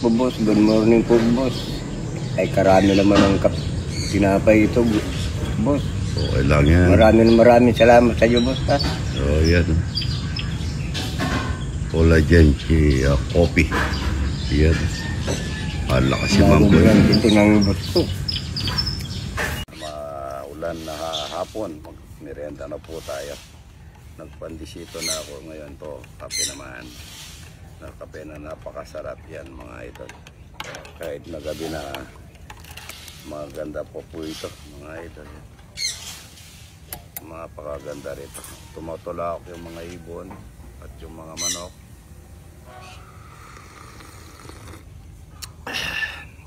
po, boss. Good morning po, boss. Ay, karami naman ang tinapay ito, boss. Okay lang yan. Maraming salamat sa iyo, boss. Oh, yan. Collagen coffee. Yan. Malakas si Mambo. Tingnan boss po. Maulan na hapon. Magmerenda na po tayo. Nagpandisito na ako ngayon to. Kape naman. Kape na napakasarap yan mga idol. Kahit na gabi na maganda po ito mga idol. Napakaganda rito. Tumutulak yung mga ibon at yung mga manok.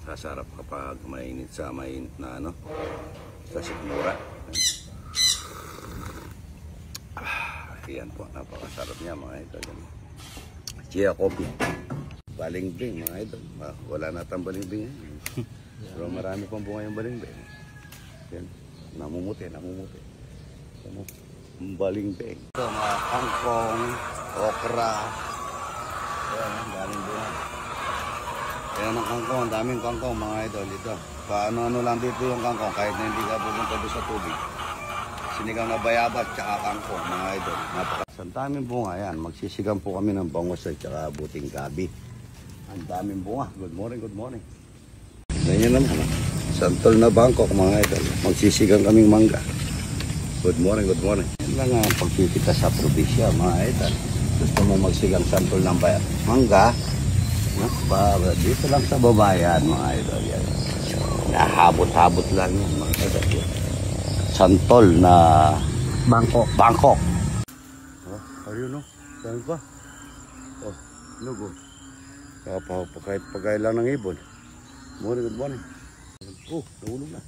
Sasarap kapag mainit sa mainit na ano, sa sikmura. Yan po, napakasarap niya mga idol. Chia coffee. Balingbing mga idol. Wala natang balingbing. Pero marami pang bunga yung balingbing. Yan. Namumuti. Balingbing. Ito mga kangkong, okra. Yan, daming bunga. Yan ang kangkong, ang daming kangkong mga idol dito. Paano lang dito yung kangkong kahit na hindi ka pumunta doon sa tubig. Sinigang na bayabas tsaka kangkong mga idol. Ang daming bunga yan. Magsisigang po kami ng bangos at tsaka buting gabi. Ang daming bunga. Good morning. Ganyan naman. Santol na Bangkok mga idol. Magsisigang kaming mangga. Good morning. Yan lang ang pagpipita sa probinsya mga idol. Gusto mo magsigang santol ng mangga? Dito lang sa babayan mga idol. Yan. Nahabot-habot lang yan mga idol. Santol na Bangkok. Ayun o. Saan pa? Oh, lugo. Kahit pagkain lang ng ibon. Good morning. Oh, nahulog na.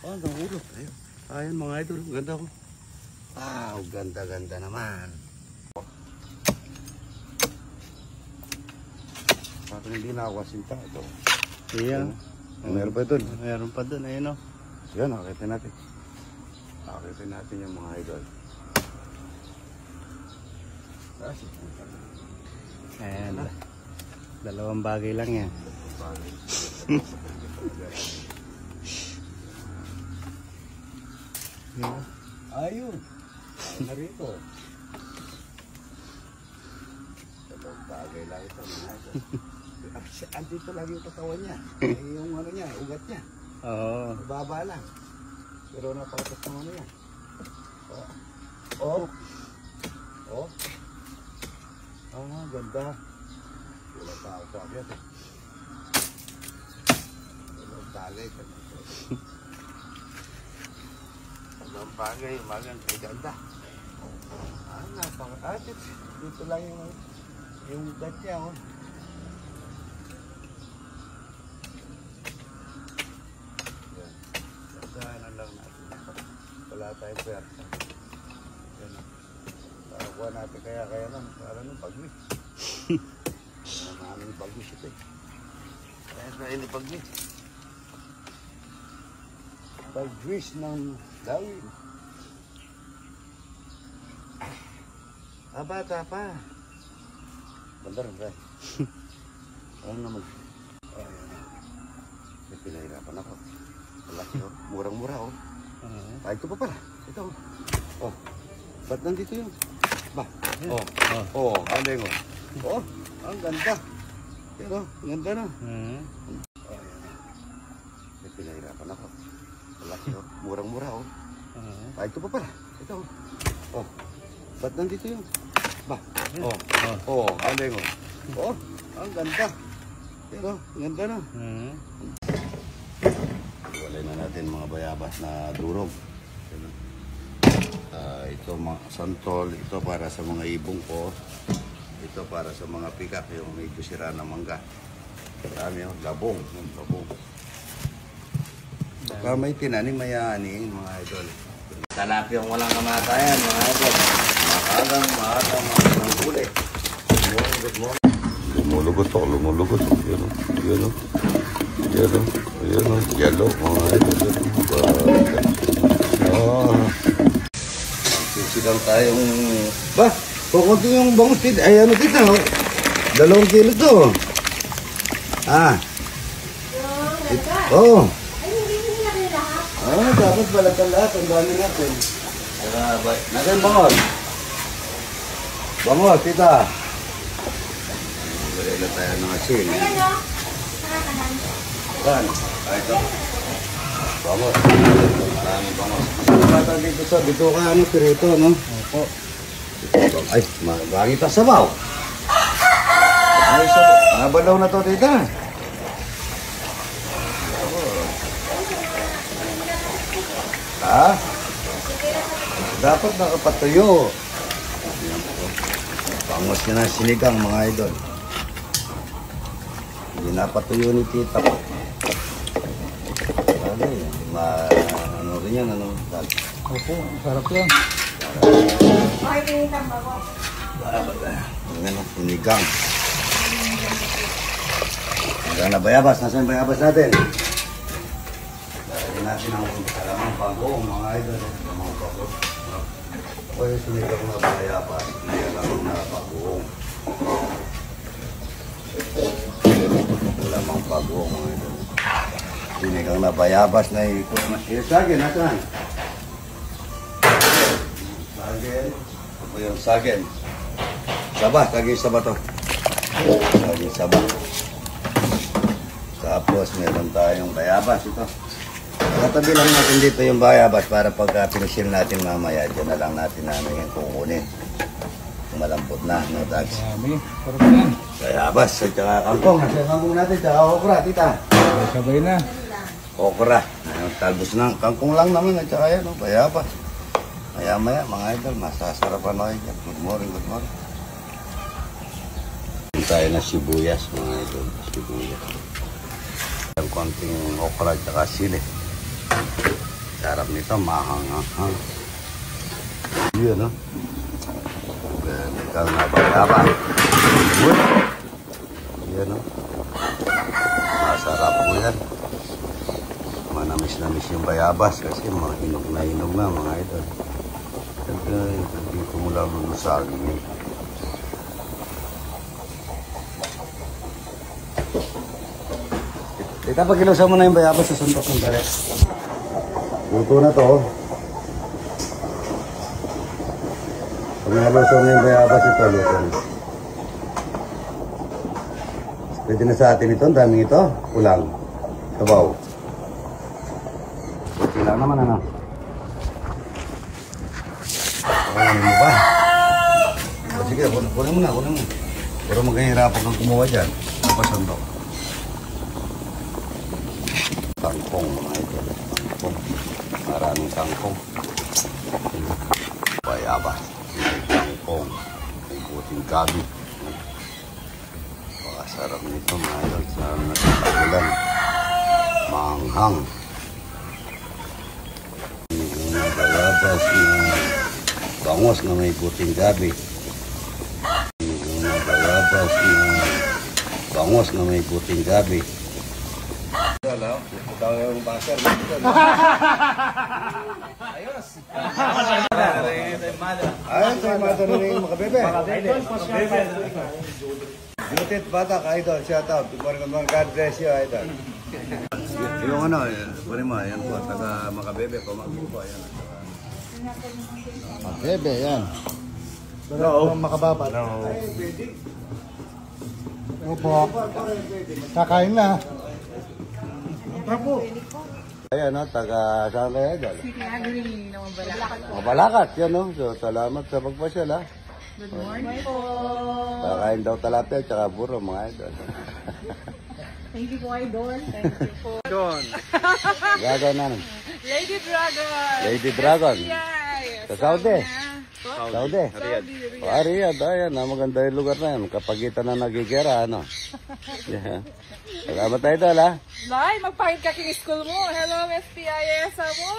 Oh, nahulog. Ayan mga idol. Ganda ko. Ganda naman. Parang hindi na ako kasinta. Ito. Iya. Meron pa doon. Meron pa doon. Ayun o. Yan, nakitin natin. Nakitin natin yung mga idol. Ayan. Dalawang bagay lang yan. Ayun. Narito. Dalawang bagay lang ito. Andito lang yung katawan niya. Yung ano niya, ugat niya. Oo. Baba lang. Pero napakatas ng ano yan. Ganda. Wala pa ako sa akyat eh. Walang bagay. Walang bagay. Maganda. Ganda. Napakatas. Dito lang yung ugat niya. Gandaan lang natin. Wala tayong pwersa. Kuha natin kaya lang. Para nung pagwis. Maraming pagwis ito eh. Kaya ini pagwis. Pagwis ng Dawin. Bata pa. Bandar ba? Ano naman? May pinahirapan ako. Malaki oh. Murang-mura oh. Ito pa pala. Ito oh. Oh. Ba't nandito yun? Ba? Aling oh. Ang ganda. Pero, ganda na. May pinahirapan ako. Malaki oh. Murang-mura oh. Ito pa pala. Ito oh. Ba't nandito yun? Ba? Aling oh. Ang ganda. Pero, ganda na. Walay na natin mga bayabas na durog. Ito mga santol, ito para sa mga ibong ko. Ito para sa mga pikak, yung medyo sira na mangga. Marami yung labong. Baka may tinanim, mayanin mga idol. Talapyang walang kamatayan mga idol. Maagang mga huli. Good morning. Lumulugot. Yan o. Yellow mga idol. Sigang tayong... Ba? Kukunti yung bangus dito. Ay ano dito? 2 kilo to. Ah. Oo. Dapat balatan lahat. Ang dami natin. Nasaan bangos? Bangos, tita. Balik na tayo ng asin. Ayan o. Saan? Ito. Bangos. Maraming bangos. Bata dito sa bituka, ano, pirito, no? Opo. Ay, bagay pa sabaw. Ay, sabaw. Nabalaw na to, tita. Ha? Dapat nakapatuyo. Pangos niya na sinigang, mga idol. Hindi napatuyo ni tita ko. Ano rin yan, ano? Opo, sarap yan. Okay, pinitan ba ko? Ano, sinigang. Sinigang na bayabas. Nasaan bayabas natin? Dahil natin ang kalamang pagong, mga idol. Kalamang pagong. Ako yung sinigang na bayabas. Kalamang na pagong. Kalamang pagong, mga idol. Sinigang na bayabas na ikot. Yung sagin, nasaan? Sagin. Ito yung sagin. Saba, sagin saba to. Sagin saba. Tapos meron tayong bayabas ito. Katabi lang natin dito yung bayabas para pagka pinusil natin mamaya, dyan na lang natin namin yung kukunin. Malambot na, no, Dags? Dami, sarap yan. Bayabas, at saka kangkong. Nasa kangkong natin, saka okra, tita. Sabay na. Okra. Talbos na. Kangkong lang naman at saka yan, no, bayabas. Maya-maya, mga idol, masasarapan na kayo. Good morning, good morning. Tayo na sibuyas, mga idol. Sibuyas. Ang konting okra at saka sili. Sarap nito, mahang-hang. Yun, no? Ikaw na bayabas. Yun, no? Masarap po yan. Manamis-namis yung bayabas kasi mga hinog na mga idol. Hindi ko mula lulusagin eh. Tita, pag kilusa mo na yung bayabas sa suntok ng dali. Luto na to. Pag nalusaw na yung bayabas ito, luto na. Pwede na sa atin ito, ang daming ito. Kulang. Sabaw. Kulang naman ano. Ano mo ba? O, sige, kunin mo na. Pero maghihirapan kang kumuha dyan. Ano pa sandok? Kangkong, mga ito. Kangkong. Maraming kangkong. Bayabas. Kangkong. Ikuting gabi. Sarap nito, mga ito. Sarap na sa tagulan. Manghang. Bayabas na bangos na may puting gabi. Bayabas na bangos na may puting gabi. Hello, ikaw yung baser. Ayos. Ayos, ay mother na yung makabebe. Binutit bata ka, idol. Shout out. Good morning. God bless you, idol. Yung ano, pwede mo, yan po, taga makabebe ko, magbuko, yan. Bebe, yan. No. Makababa. No. Opo. Kakain na. Opo. Ayan, no, taga saan kaya dyan? Mabalakat, yan, no? So, salamat sa pagpasyal, ha? Good morning po. Kakain daw talapia, tsaka buro, mga idol. Thank you po, Idol. Thank you po. Dragon na. Lady Dragon. Lady Dragon. Yes. Sa Saudi. Saudi. Saudi. Riyadh. Ayan, maganda yung lugar na yan. Kapagitan na nagigera, ano? Yeah. Salamat tayo doon, ha? Nay, magpahit ka king school mo. Hello, SPIS mo.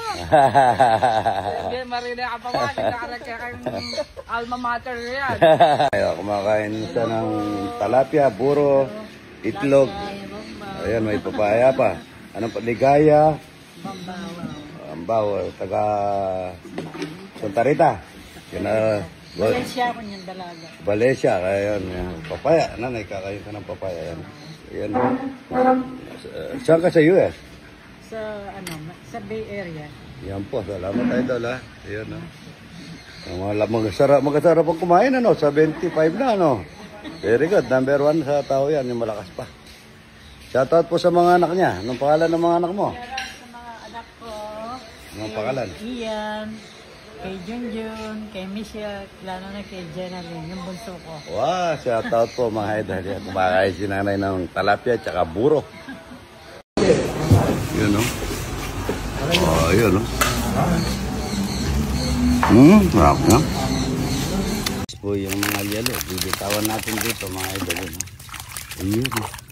Hindi, marina ka pa ba? Nagkakarag ka kang alma mater yan. Ayaw, kumakain siya ng talapia, buro, itlog. Ayan, may papaya pa. Ano pa? Ligaya. Ambaw. Taga Santa Rita. Yan na. Valencia ko niyang dalaga. Valencia. Kaya yun. Papaya. Nanay, kakain ka ng papaya. Yan. Ayan. Saan ka sa US? Sa sa Bay Area. Yan po, salamat idol ha. Ayan ha. Magkasarap ang kumain ano, 75 na ano. Very good, number 1 sa tao yan, yung malakas pa. Shoutout po sa mga anak niya. Anong pangalan ng mga anak mo? Sa mga anak ko, Anong pangalan? Ian, kay Junjun, kay Michelle, lalo na kay Jenaline, yung bunso ko. Wow, shoutout po mga idol. Yan, kumakain si nanay ng talapia at saka buro. Yun o. Oh, yun o. Sarap na. Po yung mga yelo, bibitawan natin dito mga idol. Ayun o.